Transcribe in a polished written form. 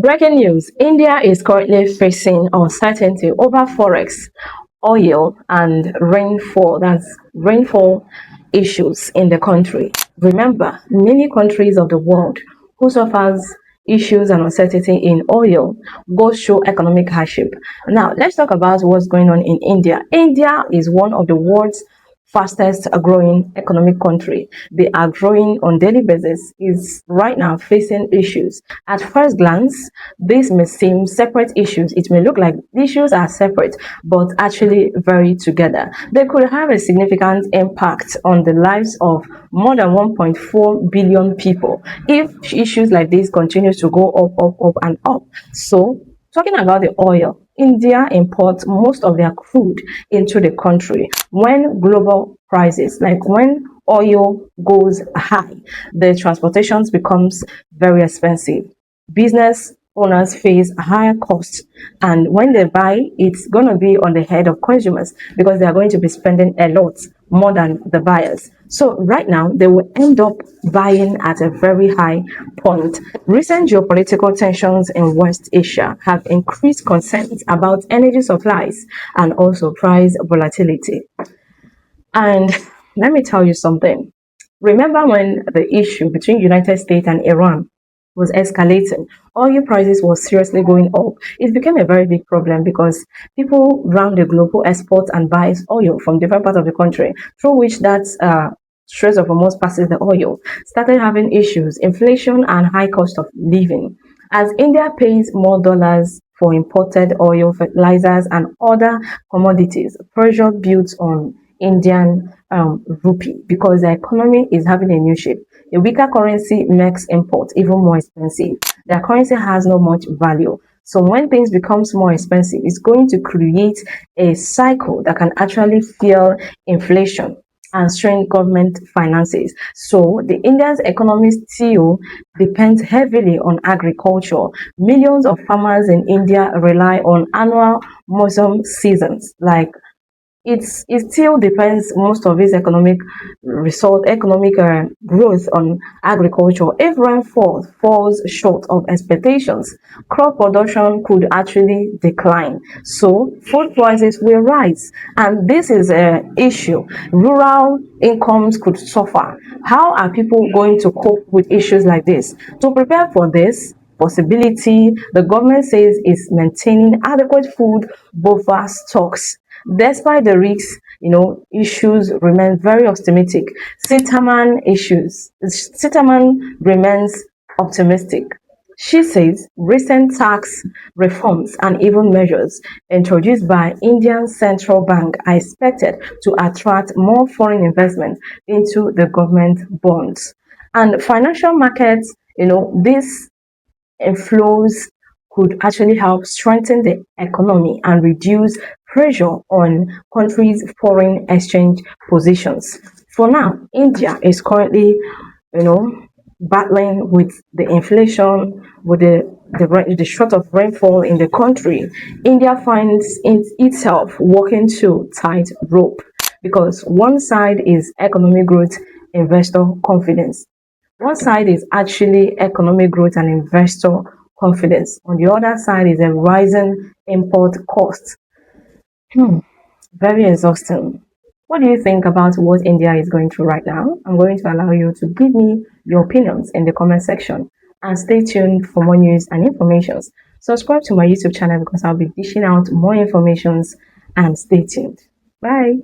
Breaking news: India is currently facing uncertainty over forex, oil, and rainfall. That's rainfall issues in the country. Remember, many countries of the world who suffers issues and uncertainty in oil go through economic hardship. Now, let's talk about what's going on in India. India is one of the world's fastest growing economic country. They are growing on daily basis, is right now facing issues. At first glance, this may seem separate issues. It may look like issues are separate, but actually very together. They could have a significant impact on the lives of more than 1.4 billion people if issues like this continue to go up and up. So talking about the oil, India imports most of their crude into the country. When global prices, like when oil goes high, the transportations becomes very expensive. Business owners face higher costs, and when they buy, it's going to be on the head of consumers because they are going to be spending a lot more than the buyers. So right now they will end up buying at a very high point. Recent geopolitical tensions in West Asia have increased concerns about energy supplies and also price volatility. And let me tell you something. Remember when the issue between United States and Iran was escalating, oil prices was seriously going up. It became a very big problem because people around the globe who export and buys oil from different parts of the country, through which that Strait of Hormuz passes the oil, started having issues, inflation and high cost of living. As India pays more dollars for imported oil, fertilizers and other commodities, pressure builds on Indian rupee because the economy is having a new shape. A weaker currency makes imports even more expensive. Their currency has not much value. So when things becomes more expensive, it's going to create a cycle that can actually fuel inflation and strain government finances. So the India's economy still depends heavily on agriculture. Millions of farmers in India rely on annual monsoon seasons like it still depends most of its economic growth on agriculture. If rainfall falls short of expectations, crop production could actually decline. So food prices will rise, and this is an issue. Rural incomes could suffer. How are people going to cope with issues like this? To prepare for this possibility, the government says is maintaining adequate food buffer stocks. Despite the risks, issues remain very optimistic. Sitaman remains optimistic. She says recent tax reforms and even measures introduced by Indian Central Bank are expected to attract more foreign investment into the government bonds. And financial markets, this inflows could actually help strengthen the economy and reduce pressure on countries' foreign exchange positions. For now, India is currently, battling with the inflation, with the short of rainfall in the country. India finds itself walking to tight rope because one side is economic growth, investor confidence. One side is actually economic growth and investor confidence. On the other side is a rising import cost. Very exhausting. What do you think about what India is going through right now? I'm going to allow you to give me your opinions in the comment section. And stay tuned for more news and informations. Subscribe to my YouTube channel because I'll be dishing out more informations, and stay tuned. Bye.